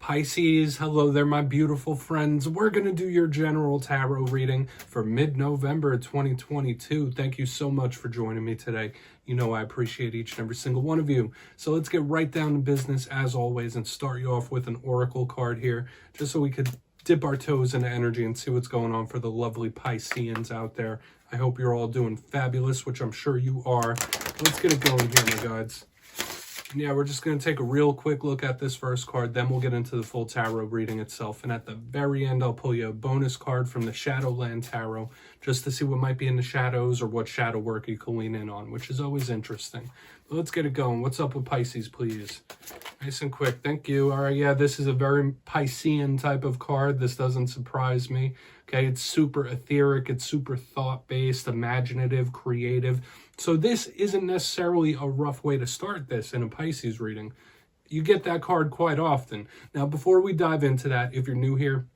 Pisces, hello there, my beautiful friends. We're going to do your general tarot reading for mid-November 2022. Thank you so much for joining me today. You know I appreciate each and every single one of you. So let's get right down to business as always and start you off with an oracle card here, just so we could dip our toes into energy and see what's going on for the lovely Pisceans out there. I hope you're all doing fabulous, which I'm sure you are. Let's get it going here, my guides. Yeah, we're just going to take a real quick look at this first card, then we'll get into the full tarot reading itself. And at the very end, I'll pull you a bonus card from the Shadowland Tarot, just to see what might be in the shadows or what shadow work you can lean in on, which is always interesting. But let's get it going. What's up with Pisces, please? Nice and quick. Thank you. All right, yeah, this is a very Piscean type of card. This doesn't surprise me. Okay, it's super etheric, it's super thought-based, imaginative, creative. So this isn't necessarily a rough way to start this in a Pisces reading. You get that card quite often. Now, before we dive into that, if you're new here,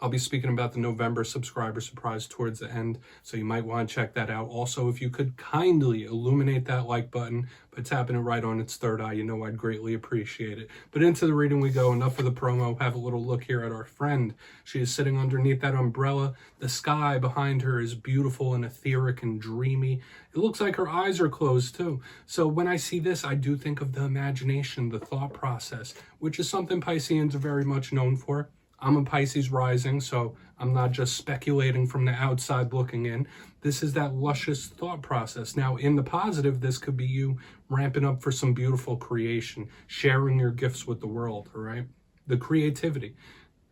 I'll be speaking about the November subscriber surprise towards the end, so you might want to check that out. Also, if you could kindly illuminate that like button by tapping it right on its third eye, you know I'd greatly appreciate it. But into the reading we go. Enough of the promo. Have a little look here at our friend. She is sitting underneath that umbrella. The sky behind her is beautiful and etheric and dreamy. It looks like her eyes are closed too. So when I see this, I do think of the imagination, the thought process, which is something Pisceans are very much known for. I'm a Pisces rising, so I'm not just speculating from the outside looking in. This is that luscious thought process. Now, in the positive, this could be you ramping up for some beautiful creation, sharing your gifts with the world, all right? The creativity.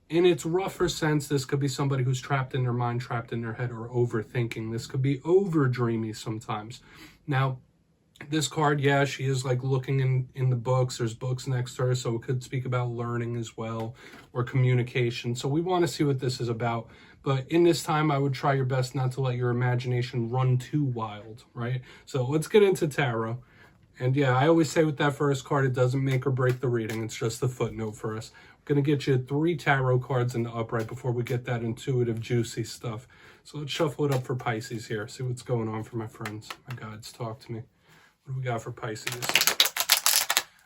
In its rougher sense, this could be somebody who's trapped in their mind, trapped in their head, or overthinking. This could be over dreamy sometimes. Now, this card, yeah, she is like looking in the books. There's books next to her, so it could speak about learning as well, or communication. So we want to see what this is about. But in this time, I would try your best not to let your imagination run too wild, right? So let's get into tarot. And yeah, I always say with that first card, it doesn't make or break the reading. It's just a footnote for us. I'm going to get you 3 tarot cards in the upright before we get that intuitive, juicy stuff. So let's shuffle it up for Pisces here. See what's going on for my friends. My guides, talk to me. What do we got for Pisces?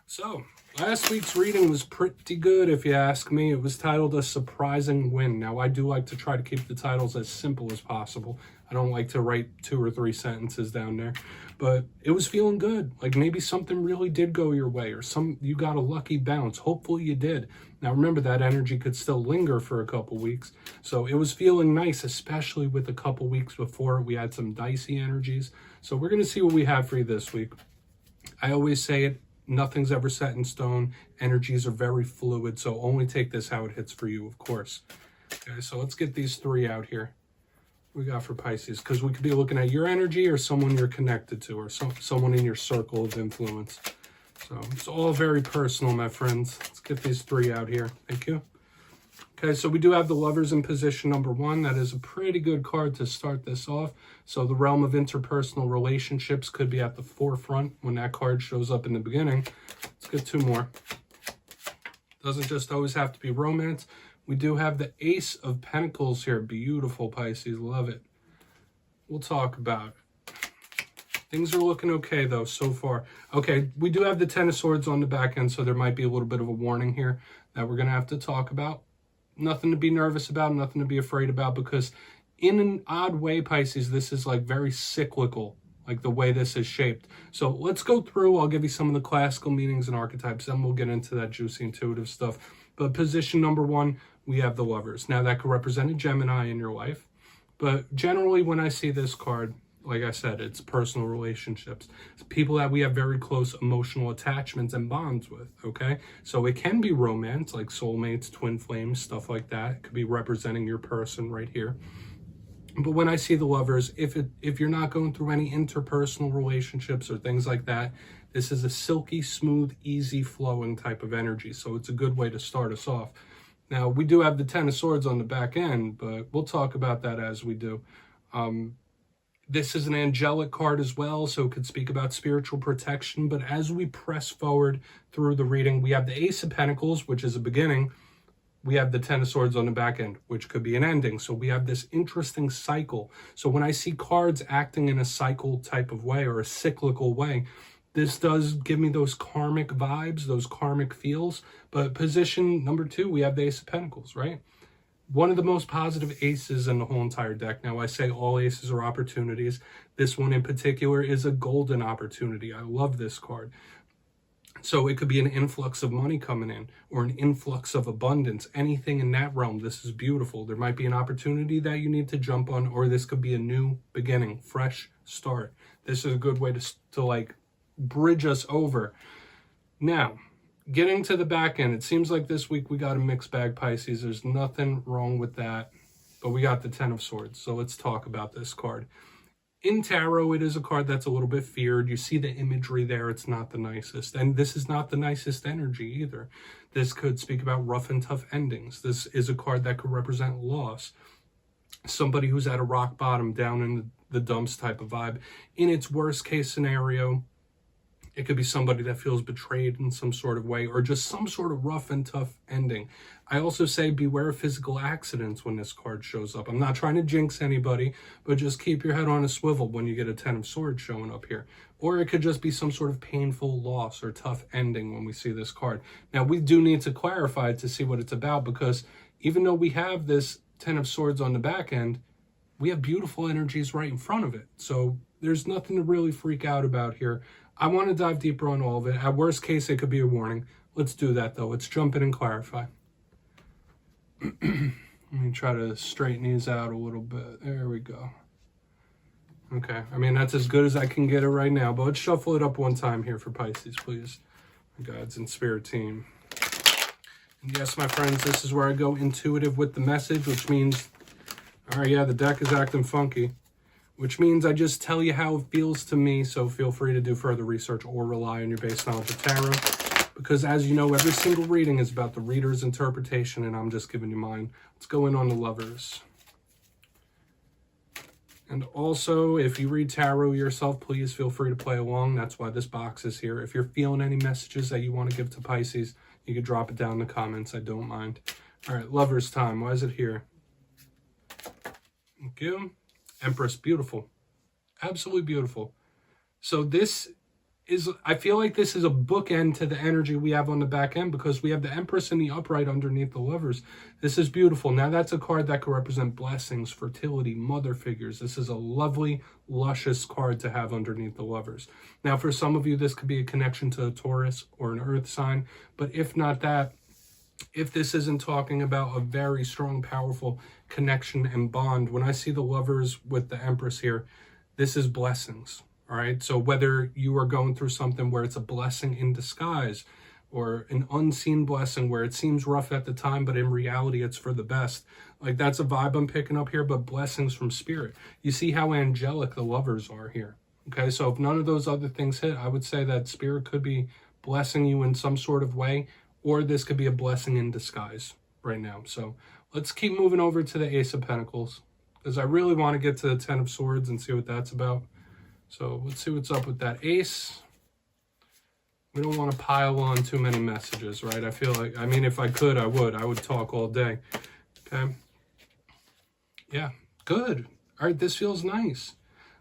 So, last week's reading was pretty good, if you ask me. It was titled A Surprising Win. Now, I do like to try to keep the titles as simple as possible. I don't like to write 2 or 3 sentences down there. But it was feeling good. Like maybe something really did go your way, or you got a lucky bounce. Hopefully you did. Now, remember, that energy could still linger for a couple weeks. So it was feeling nice, especially with a couple weeks before we had some dicey energies. So we're going to see what we have for you this week. I always say it, nothing's ever set in stone. Energies are very fluid, so only take this how it hits for you, of course. Okay, so let's get these 3 out here. What we got for Pisces? Because we could be looking at your energy or someone you're connected to, or someone in your circle of influence. So it's all very personal, my friends. Let's get these 3 out here. Thank you. Okay, so we do have the Lovers in position number 1. That is a pretty good card to start this off. So the realm of interpersonal relationships could be at the forefront when that card shows up in the beginning. Let's get 2 more. Doesn't just always have to be romance. We do have the Ace of Pentacles here. Beautiful, Pisces. Love it. We'll talk about it. Things are looking okay, though, so far. Okay, we do have the Ten of Swords on the back end, so there might be a little bit of a warning here that we're going to have to talk about. Nothing to be nervous about, nothing to be afraid about, because in an odd way, Pisces, this is like very cyclical, like the way this is shaped. So let's go through. I'll give you some of the classical meanings and archetypes, then we'll get into that juicy intuitive stuff. But position number 1, we have the Lovers. Now, that could represent a Gemini in your life. But generally, when I see this card, like I said, it's personal relationships. It's people that we have very close emotional attachments and bonds with, okay? So it can be romance, like soulmates, twin flames, stuff like that. It could be representing your person right here. But when I see the Lovers, if you're not going through any interpersonal relationships or things like that, this is a silky, smooth, easy flowing type of energy. So it's a good way to start us off. Now, we do have the Ten of Swords on the back end, but we'll talk about that as we do. This is an angelic card as well, so it could speak about spiritual protection. But as we press forward through the reading, we have the Ace of Pentacles, which is a beginning. We have the Ten of Swords on the back end, which could be an ending. So we have this interesting cycle. So when I see cards acting in a cycle type of way or a cyclical way, This does give me those karmic vibes, those karmic feels. But position number 2, we have the Ace of Pentacles, right? One of the most positive aces in the whole entire deck. Now, I say all aces are opportunities. This one in particular is a golden opportunity. I love this card. So it could be an influx of money coming in or an influx of abundance, anything in that realm. This is beautiful. There might be an opportunity that you need to jump on, or this could be a new beginning, fresh start. This is a good way to like bridge us over. Now, getting to the back end, it seems like this week we got a mixed bag, Pisces. There's nothing wrong with that, but we got the Ten of Swords. So let's talk about this card. In tarot, it is a card that's a little bit feared. You see the imagery there. It's not the nicest. And this is not the nicest energy either. This could speak about rough and tough endings. This is a card that could represent loss. Somebody who's at a rock bottom, down in the dumps type of vibe. In its worst case scenario, it could be somebody that feels betrayed in some sort of way, or just some sort of rough and tough ending. I also say beware of physical accidents when this card shows up. I'm not trying to jinx anybody, but just keep your head on a swivel when you get a Ten of Swords showing up here. Or it could just be some sort of painful loss or tough ending when we see this card. Now, we do need to clarify to see what it's about, because even though we have this Ten of Swords on the back end, we have beautiful energies right in front of it. So there's nothing to really freak out about here. I want to dive deeper on all of it. At worst case, it could be a warning. Let's do that, though. Let's jump in and clarify. Let me try to straighten these out a little bit. There we go. Okay. I mean, that's as good as I can get it right now. But let's shuffle it up one time here for Pisces, please. My guides and spirit team. And yes, my friends, this is where I go intuitive with the message, which means, all right, yeah, the deck is acting funky. Which means I just tell you how it feels to me, so feel free to do further research or rely on your base knowledge of tarot. Because as you know, every single reading is about the reader's interpretation, and I'm just giving you mine. Let's go in on the Lovers. And also, if you read tarot yourself, please feel free to play along. That's why this box is here. If you're feeling any messages that you want to give to Pisces, you can drop it down in the comments. I don't mind. All right, Lovers time. Why is it here? Thank you. Empress, beautiful. Absolutely beautiful. So this is, I feel like this is a bookend to the energy we have on the back end, because we have the Empress in the upright underneath the Lovers. This is beautiful. Now that's a card that could represent blessings, fertility, mother figures. This is a lovely, luscious card to have underneath the Lovers. Now for some of you, this could be a connection to a Taurus or an earth sign, but if not that, if this isn't talking about a very strong, powerful connection and bond, when I see the Lovers with the Empress here, this is blessings, all right? So whether you are going through something where it's a blessing in disguise, or an unseen blessing where it seems rough at the time, but in reality, it's for the best. Like, that's a vibe I'm picking up here, but blessings from spirit. You see how angelic the Lovers are here, okay? So if none of those other things hit, I would say that spirit could be blessing you in some sort of way, or this could be a blessing in disguise right now. So let's keep moving over to the Ace of Pentacles, because I really want to get to the Ten of Swords and see what that's about. So let's see what's up with that Ace. We don't want to pile on too many messages, right? I feel like, I mean, if I could, I would talk all day. Okay. Yeah, good. All right, this feels nice.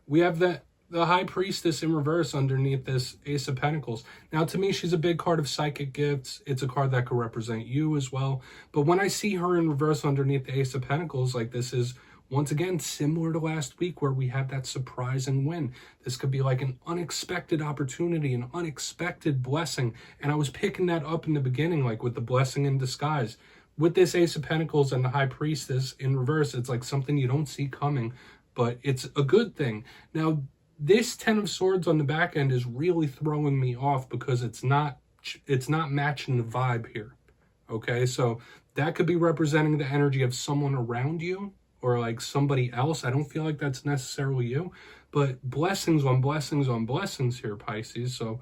We have the High Priestess in reverse underneath this Ace of Pentacles. Now, to me, she's a big card of psychic gifts. It's a card that could represent you as well. But when I see her in reverse underneath the Ace of Pentacles, like, this is, once again, similar to last week where we had that surprising win. This could be like an unexpected opportunity, an unexpected blessing. And I was picking that up in the beginning, like with the blessing in disguise. With this Ace of Pentacles and the High Priestess in reverse, it's like something you don't see coming, but it's a good thing. Now, this Ten of Swords on the back end is really throwing me off, because it's not matching the vibe here. Okay, so that could be representing the energy of someone around you, or like somebody else. I don't feel like that's necessarily you, but blessings on blessings on blessings here, Pisces. So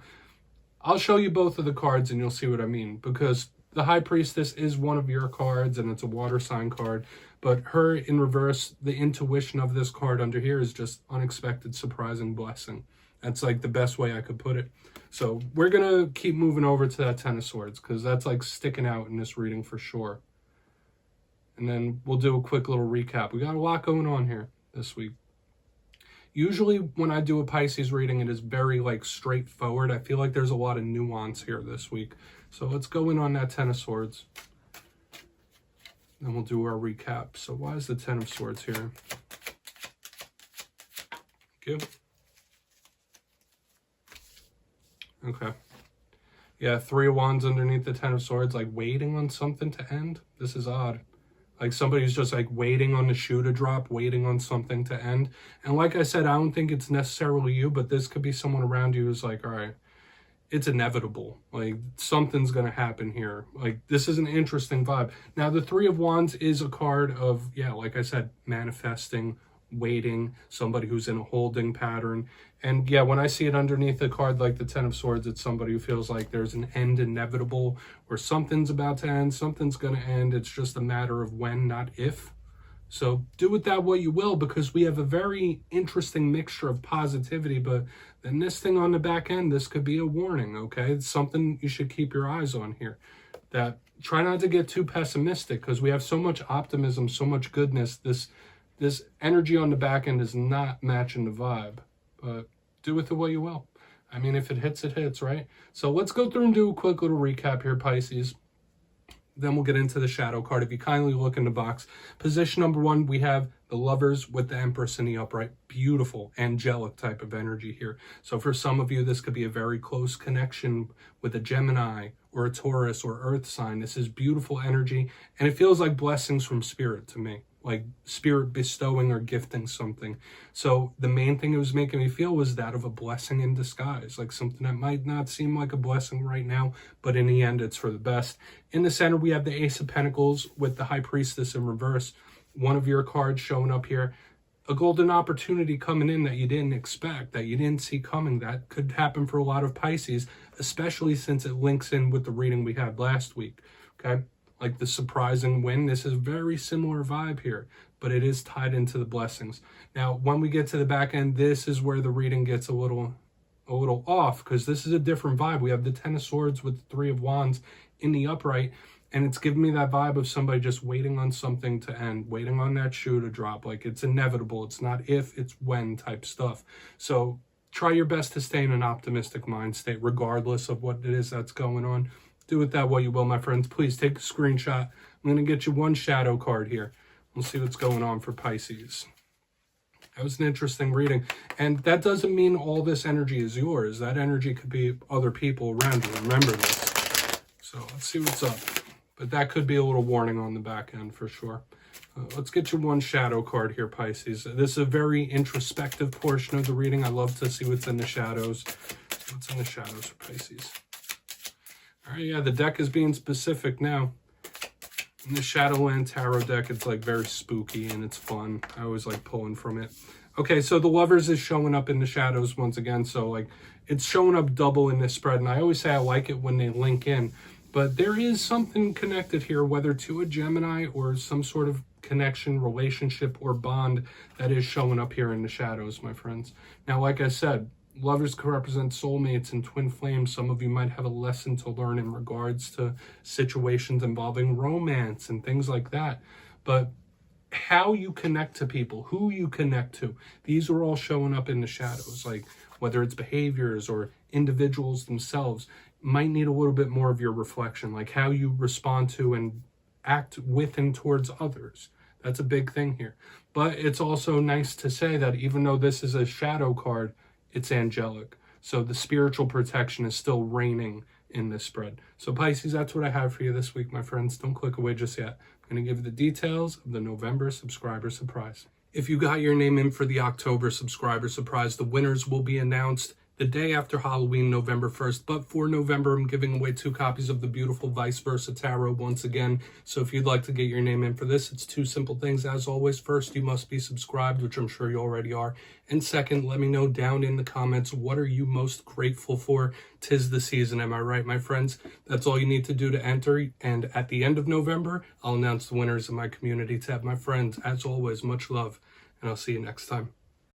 I'll show you both of the cards and you'll see what I mean, because the High Priestess is one of your cards and it's a water sign card, but her in reverse, the intuition of this card under here is just unexpected, surprising blessing. That's like the best way I could put it. So we're going to keep moving over to that Ten of Swords, because that's like sticking out in this reading for sure. And then we'll do a quick little recap. We got a lot going on here this week. Usually when I do a Pisces reading, it is very like straightforward. I feel like there's a lot of nuance here this week. So let's go in on that Ten of Swords. Then we'll do our recap. So why is the Ten of Swords here? Thank you. Okay. Yeah, Three of Wands underneath the Ten of Swords, like waiting on something to end. This is odd. Like somebody's just like waiting on the shoe to drop, waiting on something to end. And like I said, I don't think it's necessarily you, but this could be someone around you who's like, all right, it's inevitable. Like something's going to happen here. Like this is an interesting vibe. Now, the Three of Wands is a card of, yeah, like I said, manifesting, waiting, somebody who's in a holding pattern. And yeah, when I see it underneath a card like the Ten of Swords, it's somebody who feels like there's an end inevitable, or something's about to end, something's going to end. It's just a matter of when, not if. So do with that what you will, because we have a very interesting mixture of positivity. But then this thing on the back end, this could be a warning, okay? It's something you should keep your eyes on here. That try not to get too pessimistic, because we have so much optimism, so much goodness. This energy on the back end is not matching the vibe. But do with it what you will. I mean, if it hits, it hits, right? So let's go through and do a quick little recap here, Pisces. Then we'll get into the shadow card. If you kindly look in the box, position number 1, we have the Lovers with the Empress in the upright. Beautiful, angelic type of energy here. So for some of you, this could be a very close connection with a Gemini or a Taurus or Earth sign. This is beautiful energy, and it feels like blessings from Spirit to me, like Spirit bestowing or gifting something. So the main thing it was making me feel was that of a blessing in disguise, like something that might not seem like a blessing right now, but in the end, it's for the best. In the center, we have the Ace of Pentacles with the High Priestess in reverse. One of your cards showing up here. A golden opportunity coming in that you didn't expect, that you didn't see coming. That could happen for a lot of Pisces, especially since it links in with the reading we had last week, okay? Like the surprising win. This is a very similar vibe here, but it is tied into the blessings. Now, when we get to the back end, this is where the reading gets a little off, because this is a different vibe. We have the Ten of Swords with the Three of Wands in the upright, and it's giving me that vibe of somebody just waiting on something to end, waiting on that shoe to drop. Like it's inevitable. It's not if, it's when type stuff. So try your best to stay in an optimistic mind state, regardless of what it is that's going on. Do with that what you will, my friends. Please take a screenshot. I'm going to get you one shadow card here. We'll see what's going on for Pisces. That was an interesting reading. And that doesn't mean all this energy is yours. That energy could be other people around you. Remember this. So let's see what's up. But that could be a little warning on the back end for sure. Let's get you one shadow card here, Pisces. This is a very introspective portion of the reading. I love to see what's in the shadows. What's in the shadows for Pisces? All right, yeah, the deck is being specific now. In the Shadowland Tarot deck, it's like very spooky and it's fun. I always like pulling from it. Okay, so the Lovers is showing up in the shadows once again. So like it's showing up double in this spread. And I always say I like it when they link in. But there is something connected here, whether to a Gemini or some sort of connection, relationship, or bond that is showing up here in the shadows, my friends. Now, like I said, Lovers can represent soulmates and twin flames. Some of you might have a lesson to learn in regards to situations involving romance and things like that. But how you connect to people, who you connect to, these are all showing up in the shadows. Like whether it's behaviors or individuals themselves, might need a little bit more of your reflection, like how you respond to and act with and towards others. That's a big thing here. But it's also nice to say that even though this is a shadow card, it's angelic. So the spiritual protection is still reigning in this spread. So Pisces, that's what I have for you this week, my friends. Don't click away just yet. I'm going to give you the details of the November subscriber surprise. If you got your name in for the October subscriber surprise, the winners will be announced the day after Halloween, November 1st. But for November, I'm giving away 2 copies of the beautiful Vice Versa Tarot once again. So if you'd like to get your name in for this, it's 2 simple things. As always, first, you must be subscribed, which I'm sure you already are. And second, let me know down in the comments, what are you most grateful for? 'Tis the season, am I right, my friends? That's all you need to do to enter. And at the end of November, I'll announce the winners of my community tab. My friends, as always, much love, and I'll see you next time.